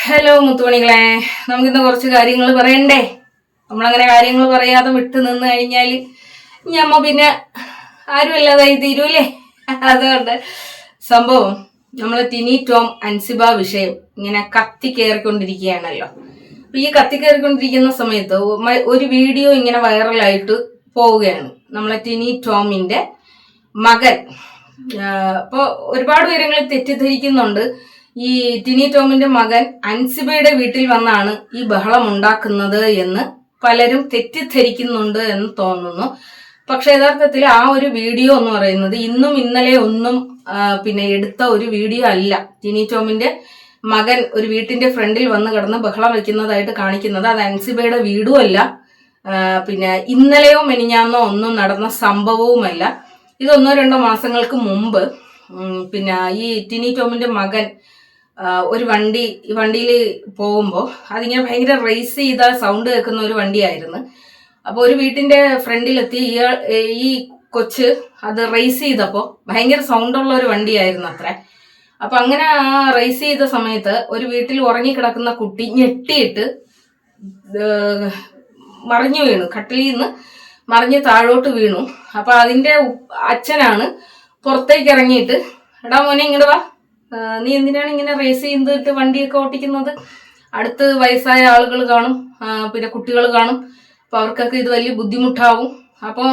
Hello മുത്തുമണികളെ, നമുക്കിന്ന് കുറച്ച് കാര്യങ്ങൾ പറയണ്ടേ. നമ്മളങ്ങനെ കാര്യങ്ങൾ പറയാതെ വിട്ടു നിന്ന് കഴിഞ്ഞാൽ ഞമ്മ പിന്നെ ആരുമല്ലാതായി തീരൂലേ. അതുകൊണ്ട് സംഭവം നമ്മളെ ടിനി ടോം അൻസിബ വിഷയം ഇങ്ങനെ കത്തി കയറിക്കൊണ്ടിരിക്കുകയാണല്ലോ. അപ്പൊ ഈ കത്തി കയറിക്കൊണ്ടിരിക്കുന്ന സമയത്ത് ഒരു വീഡിയോ ഇങ്ങനെ വൈറലായിട്ട് പോവുകയാണ്. നമ്മളെ ടിനി ടോമിന്റെ മകൻ. അപ്പോൾ ഒരുപാട് പേരങ്ങൾ തെറ്റിദ്ധരിക്കുന്നുണ്ട്, ഈ ടിനി ടോമിന്റെ മകൻ അൻസിബയുടെ വീട്ടിൽ വന്നാണ് ഈ ബഹളം ഉണ്ടാക്കുന്നത് എന്ന് പലരും തെറ്റിദ്ധരിക്കുന്നുണ്ട് എന്ന് തോന്നുന്നു. പക്ഷെ യഥാർത്ഥത്തിൽ ആ ഒരു വീഡിയോ എന്ന് പറയുന്നത് ഇന്നും ഇന്നലെ ഒന്നും എടുത്ത ഒരു വീഡിയോ അല്ല. ടിനി ടോമിന്റെ മകൻ ഒരു വീട്ടിന്റെ ഫ്രണ്ടിൽ വന്ന് കിടന്ന് ബഹളം വെക്കുന്നതായിട്ട് കാണിക്കുന്നത് അത് അൻസിബയുടെ വീടും അല്ല, ഇന്നലെയോ മെനിഞ്ഞാന്നോ ഒന്നും നടന്ന സംഭവവുമല്ല. ഇത് 1-2 മാസങ്ങൾക്ക് മുമ്പ് ഈ ടിനി ടോമിന്റെ മകൻ ഒരു വണ്ടിയിൽ പോകുമ്പോൾ അതിങ്ങനെ ഭയങ്കര റേസ് ചെയ്ത സൗണ്ട് കേൾക്കുന്ന ഒരു വണ്ടിയായിരുന്നു. അപ്പോൾ ഒരു വീട്ടിന്റെ ഫ്രണ്ടിലെത്തി ഈ കൊച്ച് അത് റേസ് ചെയ്തപ്പോൾ ഭയങ്കര സൗണ്ടുള്ള ഒരു വണ്ടിയായിരുന്നു അത്ര. അപ്പൊ അങ്ങനെ ആ റേസ് ചെയ്ത സമയത്ത് ഒരു വീട്ടിൽ ഉറങ്ങിക്കിടക്കുന്ന കുട്ടി ഞെട്ടിയിട്ട് മറിഞ്ഞു വീണു, കട്ടിലിൽ നിന്ന് മറിഞ്ഞ് താഴോട്ട് വീണു. അപ്പൊ അതിന്റെ അച്ഛനാണ് പുറത്തേക്ക് ഇറങ്ങിയിട്ട്, എടാ മോനെ ഇങ്ങോട്ട് വാ, നീ എന്തിനാണ് ഇങ്ങനെ റേസ് ചെയ്തിട്ട് വണ്ടിയൊക്കെ ഓട്ടിക്കുന്നത്? അടുത്ത് വയസ്സായ ആളുകൾ കാണും, കുട്ടികൾ കാണും, അപ്പൊ അവർക്കൊക്കെ ഇത് വലിയ ബുദ്ധിമുട്ടാവും, അപ്പോൾ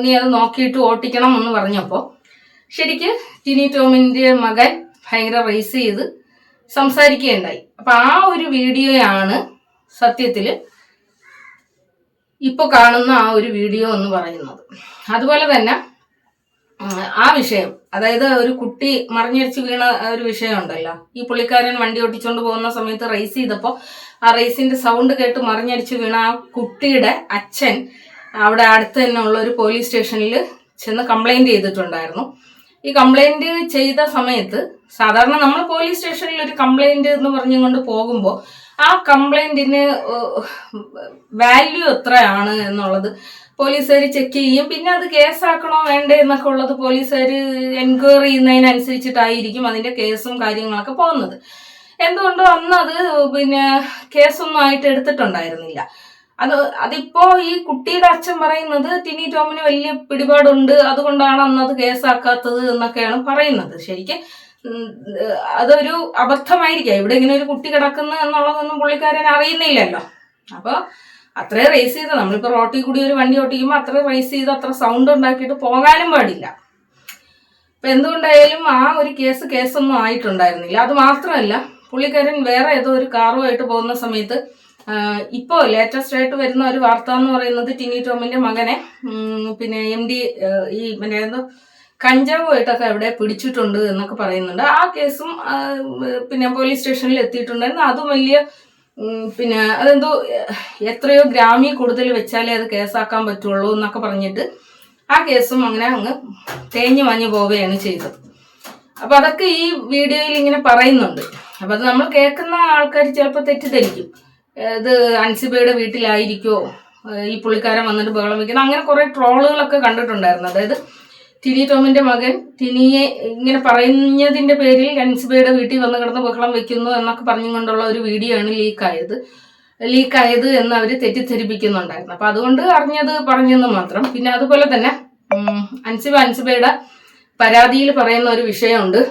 നീ അത് നോക്കിയിട്ട് ഓട്ടിക്കണം എന്ന് പറഞ്ഞപ്പോൾ ശരിക്ക് ടിനി ടോമിന്റെ മകൻ ഭയങ്കര റേസ് ചെയ്ത് സംസാരിക്കുകയുണ്ടായി. അപ്പൊ ആ ഒരു വീഡിയോയാണ് സത്യത്തില് ഇപ്പൊ കാണുന്ന ആ ഒരു വീഡിയോ എന്ന് പറയുന്നത്. അതുപോലെ തന്നെ ആ വിഷയം, അതായത് ഒരു കുട്ടി മറിഞ്ഞടിച്ച് വീണ ഒരു വിഷയം ഉണ്ടല്ലോ. ഈ പുള്ളിക്കാരൻ വണ്ടി ഓട്ടിച്ചുകൊണ്ട് പോകുന്ന സമയത്ത് റേസ് ചെയ്തപ്പോൾ ആ റേസിന്റെ സൗണ്ട് കേട്ട് മറിഞ്ഞടിച്ച് വീണ ആ കുട്ടിയുടെ അച്ഛൻ അവിടെ അടുത്ത് തന്നെ ഉള്ള ഒരു പോലീസ് സ്റ്റേഷനിൽ ചെന്ന് കംപ്ലൈന്റ് ചെയ്തിട്ടുണ്ടായിരുന്നു. ഈ കംപ്ലൈന്റ് ചെയ്ത സമയത്ത് സാധാരണ നമ്മൾ പോലീസ് സ്റ്റേഷനിൽ ഒരു കംപ്ലൈന്റ് എന്ന് പറഞ്ഞുകൊണ്ട് പോകുമ്പോൾ ആ കംപ്ലൈന്റിന് വാല്യൂ എത്രയാണ് എന്നുള്ളത് പോലീസുകാർ ചെക്ക് ചെയ്യും. പിന്നെ അത് കേസാക്കണോ വേണ്ടേ എന്നൊക്കെ ഉള്ളത് പോലീസുകാർ എൻക്വയറി ചെയ്യുന്നതിനനുസരിച്ചിട്ടായിരിക്കും അതിന്റെ കേസും കാര്യങ്ങളൊക്കെ പോകുന്നത്. എന്തുകൊണ്ടോ അന്ന് അത് കേസൊന്നും ആയിട്ട് എടുത്തിട്ടുണ്ടായിരുന്നില്ല. അതിപ്പോ ഈ കുട്ടിയുടെ അച്ഛൻ പറയുന്നത് ടിനി ടോമിന് വലിയ പിടിപാടുണ്ട്, അതുകൊണ്ടാണ് അന്ന് അത് കേസാക്കാത്തത് എന്നൊക്കെയാണ് പറയുന്നത്. ശരിക്കും അതൊരു അബദ്ധമായിരിക്കാം. ഇവിടെ ഇങ്ങനെ ഒരു കുട്ടി കിടക്കുന്നു എന്നുള്ളതൊന്നും പുള്ളിക്കാരൻ അറിയുന്നില്ലല്ലോ. അപ്പൊ അത്രയും റേസ് ചെയ്ത്, നമ്മളിപ്പോ റോട്ടിൽ കൂടി ഒരു വണ്ടി ഓട്ടിക്കുമ്പോൾ അത്ര റേസ് ചെയ്ത് അത്ര സൗണ്ട് ഉണ്ടാക്കിയിട്ട് പോകാനും പാടില്ല. അപ്പൊ എന്തുകൊണ്ടായാലും ആ ഒരു കേസൊന്നും ആയിട്ടുണ്ടായിരുന്നില്ല. അത് മാത്രമല്ല, പുള്ളിക്കാരൻ വേറെ ഏതോ ഒരു കാറുമായിട്ട് പോകുന്ന സമയത്ത് ഇപ്പോ ലേറ്റസ്റ്റ് ആയിട്ട് വരുന്ന ഒരു വാർത്ത എന്ന് പറയുന്നത് ടിനി ടോമിന്റെ മകനെ MD കഞ്ചാവുമായിട്ടൊക്കെ എവിടെ പിടിച്ചിട്ടുണ്ട് എന്നൊക്കെ പറയുന്നുണ്ട്. ആ കേസും പോലീസ് സ്റ്റേഷനിൽ എത്തിയിട്ടുണ്ടായിരുന്നു. അതും വലിയ അതെന്തോ എത്രയോ ഗ്രാമിൽ കൂടുതൽ വെച്ചാലേ അത് കേസാക്കാൻ പറ്റുള്ളൂ എന്നൊക്കെ പറഞ്ഞിട്ട് ആ കേസും അങ്ങനെ അങ്ങ് തേഞ്ഞു മാഞ്ഞു പോവുകയാണ് ചെയ്തത്. അപ്പൊ അതൊക്കെ ഈ വീഡിയോയിൽ ഇങ്ങനെ പറയുന്നുണ്ട്. അപ്പൊ അത് നമ്മൾ കേൾക്കുന്ന ആൾക്കാർ ചിലപ്പോൾ തെറ്റിദ്ധരിക്കും, ഇത് അൻസിബയുടെ വീട്ടിലായിരിക്കോ ഈ പുള്ളിക്കാരൻ വന്നിട്ട് ബഹളം വയ്ക്കുന്നത്. അങ്ങനെ കുറെ ട്രോളുകളൊക്കെ കണ്ടിട്ടുണ്ടായിരുന്നു. അതായത് ടിനി ടോമിന്റെ മകൻ ടിനിയെ ഇങ്ങനെ പറയുന്നതിന്റെ പേരിൽ അൻസിബയുടെ വീട്ടിൽ വന്ന് കിടന്ന് ബഹളം വെക്കുന്നു എന്നൊക്കെ പറഞ്ഞുകൊണ്ടുള്ള ഒരു വീഡിയോ ആണ് ലീക്കായത് എന്ന് അവർ തെറ്റിദ്ധരിപ്പിക്കുന്നുണ്ടായിരുന്നു. അപ്പൊ അതുകൊണ്ട് അറിഞ്ഞത് പറഞ്ഞെന്ന് മാത്രം. പിന്നെ അതുപോലെ തന്നെ അൻസിബയുടെ പരാതിയിൽ പറയുന്ന ഒരു വിഷയമുണ്ട്.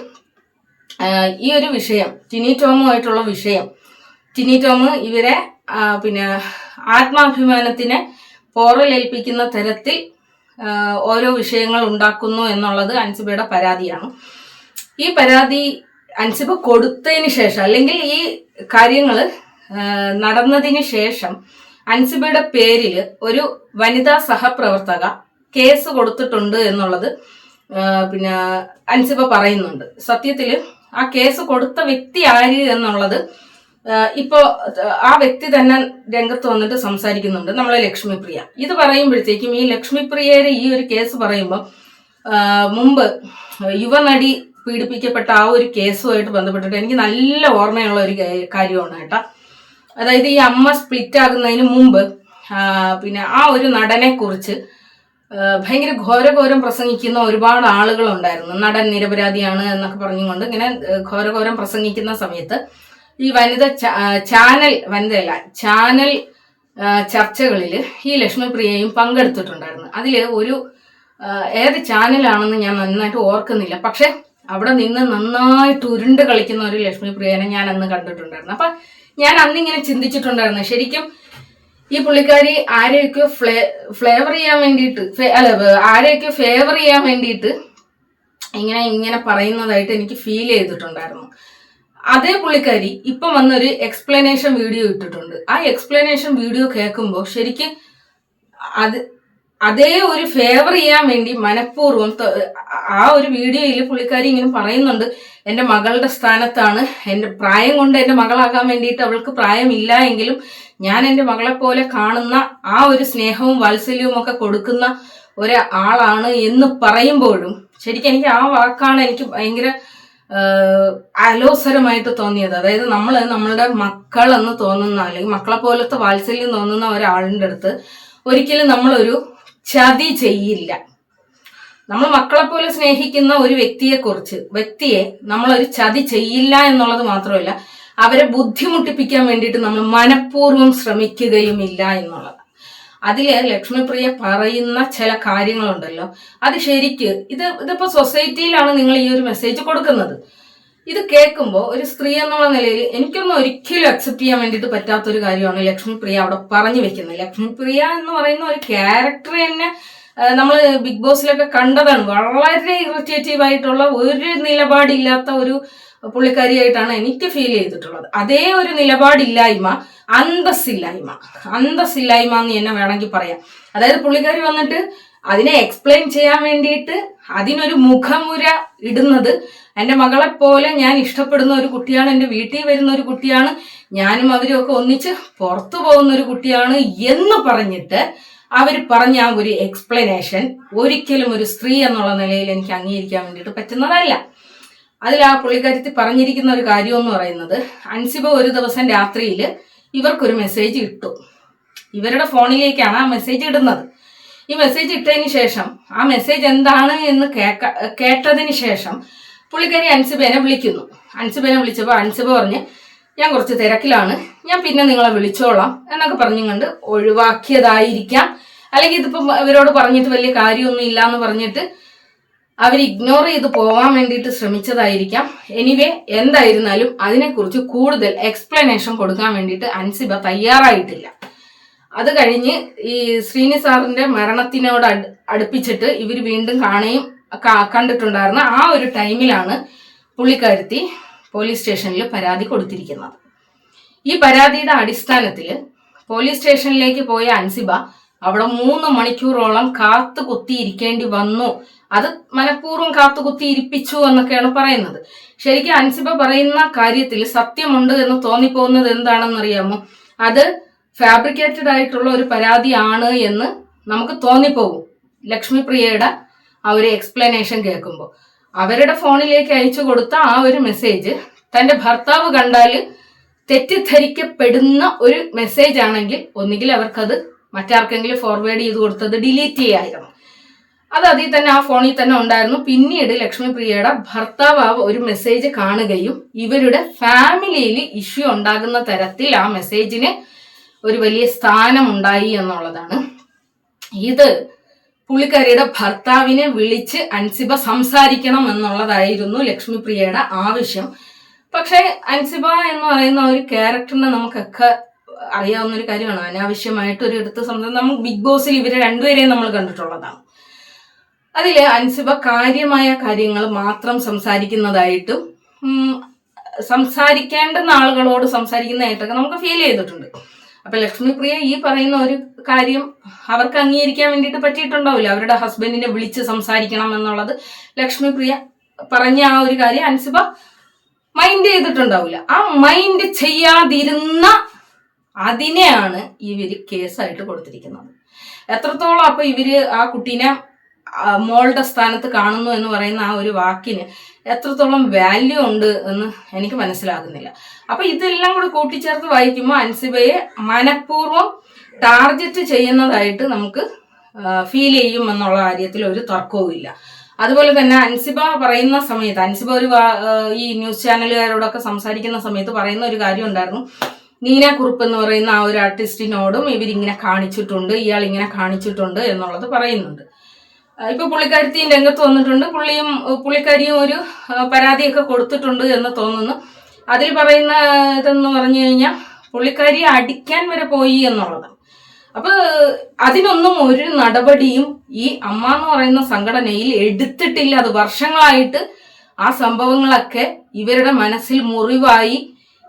ഈ ഒരു വിഷയം ടിനി ടോമുമായിട്ടുള്ള വിഷയം, ടിനി ടോം ഇവരെ ആത്മാഭിമാനത്തിനെ പോറലേൽപ്പിക്കുന്ന തരത്തിൽ ഓരോ വിഷയങ്ങൾ ഉണ്ടാക്കുന്നു എന്നുള്ളത് അൻസിബയുടെ പരാതിയാണ്. ഈ പരാതി അൻസിബ കൊടുത്തതിന് ശേഷം, അല്ലെങ്കിൽ ഈ കാര്യങ്ങൾ നടന്നതിന് ശേഷം അൻസിബയുടെ പേരിൽ ഒരു വനിതാ സഹപ്രവർത്തക കേസ് കൊടുത്തിട്ടുണ്ട് എന്നുള്ളത് അൻസിബ പറയുന്നുണ്ട്. സത്യത്തിൽ ആ കേസ് കൊടുത്ത വ്യക്തി ആര് എന്നുള്ളത് ഇപ്പോ ആ വ്യക്തി തന്നെ രംഗത്ത് വന്നിട്ട് സംസാരിക്കുന്നുണ്ട്, നമ്മളെ ലക്ഷ്മിപ്രിയ. ഇത് പറയുമ്പോഴത്തേക്കും ഈ ലക്ഷ്മിപ്രിയയുടെ ഈ ഒരു കേസ് പറയുമ്പോൾ മുമ്പ് യുവനടി പീഡിപ്പിക്കപ്പെട്ട ആ ഒരു കേസുമായിട്ട് ബന്ധപ്പെട്ടിട്ട് എനിക്ക് നല്ല ഓർമ്മയുള്ള ഒരു കാര്യമാണ് കേട്ടോ. അതായത് ഈ അമ്മ സ്പ്ലിറ്റ് ആകുന്നതിന് മുമ്പ് ആ ഒരു നടനെ കുറിച്ച് ഭയങ്കര ഘോരഘോരം പ്രസംഗിക്കുന്ന ഒരുപാട് ആളുകളുണ്ടായിരുന്നു. നടൻ നിരപരാധിയാണ് എന്നൊക്കെ പറഞ്ഞുകൊണ്ട് ഇങ്ങനെ ഘോരഘോരം പ്രസംഗിക്കുന്ന സമയത്ത് ഈ ചാനൽ ചർച്ചകളിൽ ഈ ലക്ഷ്മിപ്രിയയും പങ്കെടുത്തിട്ടുണ്ടായിരുന്നു. അതിൽ ഒരു ഏത് ചാനലാണെന്ന് ഞാൻ നന്നായിട്ട് ഓർക്കുന്നില്ല. പക്ഷെ അവിടെ നിന്ന് നന്നായിട്ട് ഉരുണ്ട് കളിക്കുന്ന ഒരു ലക്ഷ്മിപ്രിയനെ ഞാൻ അന്ന് കണ്ടിട്ടുണ്ടായിരുന്നു. അപ്പൊ ഞാൻ അന്നിങ്ങനെ ചിന്തിച്ചിട്ടുണ്ടായിരുന്നു, ശരിക്കും ഈ പുള്ളിക്കാരി ആരെയൊക്കെ ഫേവർ ചെയ്യാൻ വേണ്ടിയിട്ട് ഇങ്ങനെ പറയുന്നതായിട്ട് എനിക്ക് ഫീൽ ചെയ്തിട്ടുണ്ടായിരുന്നു. അതേ പുള്ളിക്കാരി ഇപ്പൊ വന്നൊരു എക്സ്പ്ലനേഷൻ വീഡിയോ ഇട്ടിട്ടുണ്ട്. ആ എക്സ്പ്ലനേഷൻ വീഡിയോ കേൾക്കുമ്പോൾ ശരിക്കും അതേ ഒരു ഫേവർ ചെയ്യാൻ വേണ്ടി മനഃപൂർവ്വം ആ ഒരു വീഡിയോയിൽ പുള്ളിക്കാരി ഇങ്ങനെ പറയുന്നുണ്ട്, എൻ്റെ മകളുടെ സ്ഥാനത്താണ്, എൻ്റെ പ്രായം കൊണ്ട് എൻ്റെ മകളാകാൻ വേണ്ടിയിട്ട് അവൾക്ക് പ്രായമില്ല എങ്കിലും ഞാൻ എൻ്റെ മകളെ പോലെ കാണുന്ന ആ ഒരു സ്നേഹവും വാത്സല്യവും ഒക്കെ കൊടുക്കുന്ന ഒരാളാണ് എന്ന് പറയുമ്പോഴും ശരിക്കും എനിക്ക് ആ വാക്കാണ് എനിക്ക് ഭയങ്കര അലോസരമായിട്ട് തോന്നിയത്. അതായത് നമ്മളുടെ മക്കൾ എന്ന് തോന്നുന്ന, അല്ലെങ്കിൽ മക്കളെ പോലത്തെ വാത്സല്യം തോന്നുന്ന ഒരാളിൻ്റെ അടുത്ത് ഒരിക്കലും നമ്മളൊരു ചതി ചെയ്യില്ല. നമ്മൾ മക്കളെ പോലെ സ്നേഹിക്കുന്ന ഒരു വ്യക്തിയെ നമ്മളൊരു ചതി ചെയ്യില്ല എന്നുള്ളത് മാത്രമല്ല, അവരെ ബുദ്ധിമുട്ടിപ്പിക്കാൻ വേണ്ടിയിട്ട് നമ്മൾ മനഃപൂർവ്വം ശ്രമിക്കുകയുമില്ല എന്നുള്ളത്. അതില് ലക്ഷ്മിപ്രിയ പറയുന്ന ചില കാര്യങ്ങളുണ്ടല്ലോ, അത് ഇതിപ്പോ സൊസൈറ്റിയിലാണ് നിങ്ങൾ ഈ ഒരു മെസ്സേജ് കൊടുക്കുന്നത്. ഇത് കേൾക്കുമ്പോൾ ഒരു സ്ത്രീ എന്നുള്ള നിലയിൽ എനിക്കൊന്നും ഒരിക്കലും അക്സെപ്റ്റ് ചെയ്യാൻ വേണ്ടിയിട്ട് പറ്റാത്തൊരു കാര്യമാണ് ലക്ഷ്മിപ്രിയ അവിടെ പറഞ്ഞു വെക്കുന്നത്. ലക്ഷ്മിപ്രിയ എന്ന് പറയുന്ന ഒരു ക്യാരക്ടർ തന്നെ നമ്മൾ ബിഗ് ബോസിലൊക്കെ കണ്ടതാണ്. വളരെ ഇറിറ്റേറ്റീവ് ആയിട്ടുള്ള ഒരു നിലപാടില്ലാത്ത ഒരു പുള്ളിക്കാരിയായിട്ടാണ് എനിക്ക് ഫീൽ ചെയ്തിട്ടുള്ളത്. അതേ ഒരു നിലപാടില്ലായ്മ, അന്തസ്സില്ലായ്മ എന്ന് തന്നെ വേണമെങ്കിൽ പറയാം. അതായത് പുള്ളിക്കാരി വന്നിട്ട് അതിനെ എക്സ്പ്ലെയിൻ ചെയ്യാൻ വേണ്ടിയിട്ട് അതിനൊരു മുഖമുര ഇടുന്നത്, എൻ്റെ മകളെ പോലെ ഞാൻ ഇഷ്ടപ്പെടുന്ന ഒരു കുട്ടിയാണ്, എൻ്റെ വീട്ടിൽ വരുന്ന ഒരു കുട്ടിയാണ്, ഞാനും അവരും ഒക്കെ ഒന്നിച്ച് പുറത്തു പോകുന്ന ഒരു കുട്ടിയാണ് എന്ന് പറഞ്ഞിട്ട് അവർ പറഞ്ഞ ആ ഒരു എക്സ്പ്ലനേഷൻ ഒരിക്കലും ഒരു സ്ത്രീ എന്നുള്ള നിലയിൽ എനിക്ക് അംഗീകരിക്കാൻ വേണ്ടിയിട്ട് പറ്റുന്നതല്ല. അതിൽ ആ പുള്ളിക്കാരത്തി പറഞ്ഞിരിക്കുന്ന ഒരു കാര്യം എന്ന് പറയുന്നത്, അൻസിബ ഒരു ദിവസം രാത്രിയിൽ ഇവർക്കൊരു മെസ്സേജ് ഇട്ടു. ഇവരുടെ ഫോണിലേക്കാണ് ആ മെസ്സേജ് ഇടുന്നത്. ഈ മെസ്സേജ് ഇട്ടതിന് ശേഷം ആ മെസ്സേജ് എന്താണ് എന്ന് കേട്ടതിന് ശേഷം പുള്ളിക്കാരി അൻസിബേനെ വിളിക്കുന്നു. അൻസിബേനെ വിളിച്ചപ്പോൾ അൻസിബ പറഞ്ഞ്, ഞാൻ കുറച്ച് തിരക്കിലാണ്, ഞാൻ പിന്നെ നിങ്ങളെ വിളിച്ചോളാം എന്നൊക്കെ പറഞ്ഞുകൊണ്ട് ഒഴിവാക്കിയതായിരിക്കാം. അല്ലെങ്കിൽ ഇതിപ്പം ഇവരോട് പറഞ്ഞിട്ട് വലിയ കാര്യമൊന്നും ഇല്ല എന്ന് പറഞ്ഞിട്ട് അവർ ഇഗ്നോർ ചെയ്ത് പോകാൻ വേണ്ടിയിട്ട് ശ്രമിച്ചതായിരിക്കാം. എനിവേ, എന്തായിരുന്നാലും അതിനെക്കുറിച്ച് കൂടുതൽ എക്സ്പ്ലനേഷൻ കൊടുക്കാൻ വേണ്ടിയിട്ട് അൻസിബ തയ്യാറായിട്ടില്ല. അത് കഴിഞ്ഞ് ഈ ശ്രീനി സാറിന്റെ മരണത്തിനോട് അടുപ്പിച്ചിട്ട് ഇവർ വീണ്ടും കണ്ടിട്ടുണ്ടായിരുന്ന ആ ഒരു ടൈമിലാണ് പുള്ളിക്കാരത്തി പോലീസ് സ്റ്റേഷനിൽ പരാതി കൊടുത്തിരിക്കുന്നത്. ഈ പരാതിയുടെ അടിസ്ഥാനത്തിൽ പോലീസ് സ്റ്റേഷനിലേക്ക് പോയ അൻസിബ അവിടെ 3 മണിക്കൂറോളം കാത്തുകുത്തിയിരിക്കേണ്ടി വന്നു. അത് മനഃപൂർവ്വം കാത്തുകുത്തിയിരിപ്പിച്ചു എന്നൊക്കെയാണ് പറയുന്നത്. ശരിക്കും അൻസിബ പറയുന്ന കാര്യത്തിൽ സത്യമുണ്ട് എന്ന് തോന്നിപ്പോകുന്നത് എന്താണെന്നറിയാമോ? അത് ഫാബ്രിക്കേറ്റഡ് ആയിട്ടുള്ള ഒരു പരാതിയാണ് എന്ന് നമുക്ക് തോന്നിപ്പോകും ലക്ഷ്മിപ്രിയയുടെ ആ ഒരു എക്സ്പ്ലനേഷൻ കേൾക്കുമ്പോൾ. അവരുടെ ഫോണിലേക്ക് അയച്ചു കൊടുത്ത ആ ഒരു മെസ്സേജ് തൻ്റെ ഭർത്താവ് കണ്ടാൽ തെറ്റിദ്ധരിക്കപ്പെടുന്ന ഒരു മെസ്സേജ് ആണെങ്കിൽ ഒന്നുകിൽ അവർക്കത് മറ്റാർക്കെങ്കിലും ഫോർവേഡ് ചെയ്ത് കൊടുത്തത് ഡിലീറ്റ് ചെയ്യായിരുന്നു. അത് അതിൽ തന്നെ ആ ഫോണിൽ തന്നെ ഉണ്ടായിരുന്നു. പിന്നീട് ലക്ഷ്മിപ്രിയയുടെ ഭർത്താവ് ഒരു മെസ്സേജ് കാണുകയും ഇവരുടെ ഫാമിലിയിൽ ഇഷ്യൂ ഉണ്ടാകുന്ന തരത്തിൽ ആ മെസ്സേജിന് ഒരു വലിയ സ്ഥാനം ഉണ്ടായി എന്നുള്ളതാണ്. ഇത് പുള്ളിക്കാരിയുടെ ഭർത്താവിനെ വിളിച്ച് അൻസിബ സംസാരിക്കണം എന്നുള്ളതായിരുന്നു ലക്ഷ്മിപ്രിയയുടെ ആവശ്യം. പക്ഷെ അൻസിബ എന്ന് പറയുന്ന ഒരു ക്യാരക്ടറിനെ നമുക്കൊക്കെ അറിയാവുന്ന ഒരു കാര്യമാണ്. അനാവശ്യമായിട്ട് ഒരു എടുത്ത് നമ്മൾ ബിഗ് ബോസിൽ ഇവരെ രണ്ടുപേരെയും നമ്മൾ കണ്ടിട്ടുള്ളതാണ്. അതില് അൻസിബ കാര്യമായ കാര്യങ്ങൾ മാത്രം സംസാരിക്കുന്നതായിട്ടും സംസാരിക്കേണ്ടുന്ന ആളുകളോട് സംസാരിക്കുന്നതായിട്ടൊക്കെ നമുക്ക് ഫീൽ ചെയ്തിട്ടുണ്ട്. അപ്പൊ ലക്ഷ്മിപ്രിയ ഈ പറയുന്ന ഒരു കാര്യം അവർക്ക് അംഗീകരിക്കാൻ വേണ്ടിയിട്ട് പറ്റിയിട്ടുണ്ടാവില്ല. അവരുടെ ഹസ്ബൻഡിനെ വിളിച്ച് സംസാരിക്കണം എന്നുള്ളത് ലക്ഷ്മിപ്രിയ പറഞ്ഞ ആ ഒരു കാര്യം അൻസിബ മൈൻഡ് ചെയ്തിട്ടുണ്ടാവില്ല. ആ മൈൻഡ് ചെയ്യാതിരുന്ന അതിനെയാണ് ഇവര് കേസായിട്ട് കൊടുത്തിരിക്കുന്നത്. എത്രത്തോളം അപ്പൊ ഇവര് ആ കുട്ടീനെ മോളുടെ സ്ഥാനത്ത് കാണുന്നു എന്ന് പറയുന്ന ആ ഒരു വാക്കിന് എത്രത്തോളം വാല്യൂ ഉണ്ട് എന്ന് എനിക്ക് മനസ്സിലാകുന്നില്ല. അപ്പൊ ഇതെല്ലാം കൂടി കൂട്ടിച്ചേർത്ത് വായിക്കുമ്പോൾ അൻസിബയെ മനഃപൂർവ്വം ടാർഗറ്റ് ചെയ്യുന്നതായിട്ട് നമുക്ക് ഫീൽ ചെയ്യും എന്നുള്ള കാര്യത്തിൽ ഒരു തർക്കവും ഇല്ല. അതുപോലെ തന്നെ അൻസിബ പറയുന്ന സമയത്ത് അൻസിബ ഈ ന്യൂസ് ചാനലുകാരോടൊക്കെ സംസാരിക്കുന്ന സമയത്ത് പറയുന്ന ഒരു കാര്യം ഉണ്ടായിരുന്നു. നീന കുറുപ്പ് എന്ന് പറയുന്ന ആ ഒരു ആർട്ടിസ്റ്റിനോടും ഇവരിങ്ങനെ കാണിച്ചിട്ടുണ്ട്, ഇയാൾ ഇങ്ങനെ കാണിച്ചിട്ടുണ്ട് എന്നുള്ളത് പറയുന്നുണ്ട്. ഇപ്പൊ പുള്ളിക്കാരത്തിയും രംഗത്ത് വന്നിട്ടുണ്ട്. പുള്ളിക്കാരിയും ഒരു പരാതിയൊക്കെ കൊടുത്തിട്ടുണ്ട് എന്ന് തോന്നുന്നു. അതിൽ പറയുന്ന ഇതെന്ന് പറഞ്ഞു കഴിഞ്ഞാൽ പുള്ളിക്കാരിയെ അടിക്കാൻ വരെ പോയി എന്നുള്ളത്. അപ്പൊ അതിനൊന്നും ഒരു നടപടിയും ഈ അമ്മ എന്ന് പറയുന്ന സംഘടനയിൽ എടുത്തിട്ടില്ല. അത് വർഷങ്ങളായിട്ട് ആ സംഭവങ്ങളൊക്കെ ഇവരുടെ മനസ്സിൽ മുറിവായി,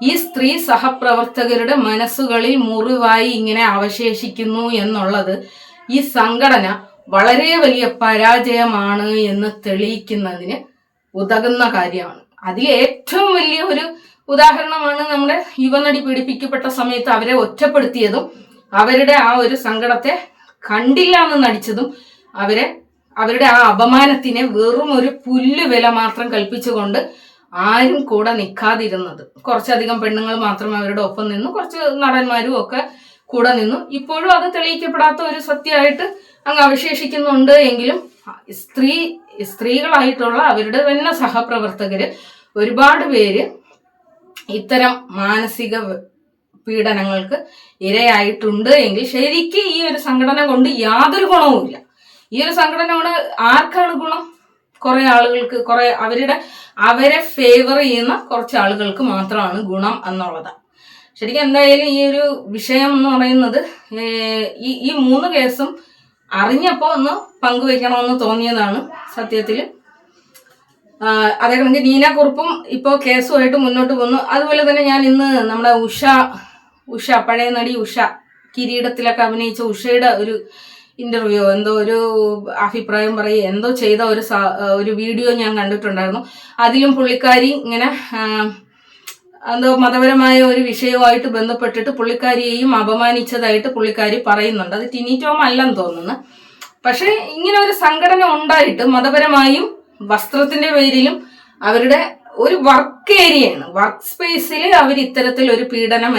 ഈ സ്ത്രീ സഹപ്രവർത്തകരുടെ മനസ്സുകളിൽ മുറിവായി ഇങ്ങനെ അവശേഷിക്കുന്നു എന്നുള്ളത് ഈ സംഘടന വളരെ വലിയ പരാജയമാണ് എന്ന് തെളിയിക്കുന്നതിന് ഉതകുന്ന കാര്യമാണ്. അതിൽ ഏറ്റവും വലിയ ഒരു ഉദാഹരണമാണ് നമ്മുടെ യുവനടി പീഡിപ്പിക്കപ്പെട്ട സമയത്ത് അവരെ ഒറ്റപ്പെടുത്തിയതും അവരുടെ ആ ഒരു സങ്കടത്തെ കണ്ടില്ല എന്ന് നടിച്ചതും അവരുടെ ആ അപമാനത്തിനെ വെറും ഒരു പുല്ല് വില മാത്രം കൽപ്പിച്ചുകൊണ്ട് ആരും കൂടെ നിൽക്കാതിരുന്നത്. കുറച്ചധികം പെണ്ണുങ്ങൾ മാത്രം അവരുടെ ഒപ്പം നിന്നു, കുറച്ച് നടന്മാരും ഒക്കെ കൂടെ നിന്നു. ഇപ്പോഴും അത് തെളിയിക്കപ്പെടാത്ത ഒരു സത്യമായിട്ട് അങ്ങ് അവശേഷിക്കുന്നുണ്ട്. എങ്കിലും സ്ത്രീകളായിട്ടുള്ള അവരുടെ തന്നെ സഹപ്രവർത്തകര് ഒരുപാട് പേര് ഇത്തരം മാനസിക പീഡനങ്ങൾക്ക് ഇരയായിട്ടുണ്ട് എങ്കിൽ ശരിക്കും ഈ ഒരു സംഘടന കൊണ്ട് യാതൊരു ഗുണവുമില്ല. ഈ ഒരു സംഘടന കൊണ്ട് ആർക്കാണ് ഗുണം? കുറെ ആളുകൾക്ക്, അവരെ ഫേവർ ചെയ്യുന്ന കുറച്ച് ആളുകൾക്ക് മാത്രമാണ് ഗുണം എന്നുള്ളതാണ്. ശരിക്കും എന്തായാലും ഈ ഒരു വിഷയം എന്ന് പറയുന്നത് ഈ 3 കേസും അറിഞ്ഞപ്പോൾ ഒന്ന് പങ്കുവെക്കണമെന്ന് തോന്നിയതാണ് സത്യത്തിൽ. അതേ കണക്ക് നീന കുറുപ്പും ഇപ്പോൾ കേസുമായിട്ട് മുന്നോട്ട് പോകുന്നു. അതുപോലെ തന്നെ ഞാൻ ഇന്ന് നമ്മുടെ ഉഷ പഴയ നടി ഉഷ, കിരീടത്തിലൊക്കെ അഭിനയിച്ച ഉഷയുടെ ഒരു ഇന്റർവ്യൂ എന്തോ ഒരു അഭിപ്രായം പറയുക എന്തോ ചെയ്ത ഒരു വീഡിയോ ഞാൻ കണ്ടിട്ടുണ്ടായിരുന്നു. അതിലും പുള്ളിക്കാരി ഇങ്ങനെ എന്തോ മതപരമായ ഒരു വിഷയവുമായിട്ട് ബന്ധപ്പെട്ടിട്ട് പുള്ളിക്കാരിയെയും അപമാനിച്ചതായിട്ട് പുള്ളിക്കാരി പറയുന്നുണ്ട്. അത് ടിനി ടോം അല്ലെന്ന് തോന്നുന്നു. പക്ഷെ ഇങ്ങനെ ഒരു സംഘടന ഉണ്ടായിട്ട് മതപരമായും വസ്ത്രത്തിന്റെ പേരിലും അവരുടെ ഒരു വർക്ക് ഏരിയയാണ്, വർക്ക് സ്പേസിൽ അവർ ഇത്തരത്തിൽ ഒരു പീഡനം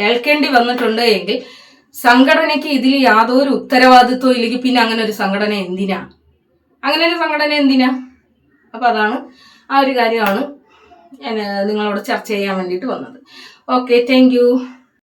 ഏൽക്കേണ്ടി വന്നിട്ടുണ്ട് എങ്കിൽ സംഘടനയ്ക്ക് ഇതിൽ യാതൊരു ഉത്തരവാദിത്വം ഇല്ലെങ്കിൽ പിന്നെ അങ്ങനെ ഒരു സംഘടന എന്തിനാ? അപ്പൊ അതാണ് ആ ഒരു കാര്യമാണ് ഞാൻ നിങ്ങളോട് ചർച്ച ചെയ്യാൻ വേണ്ടിയിട്ട് വന്നത്. Okay, thank you.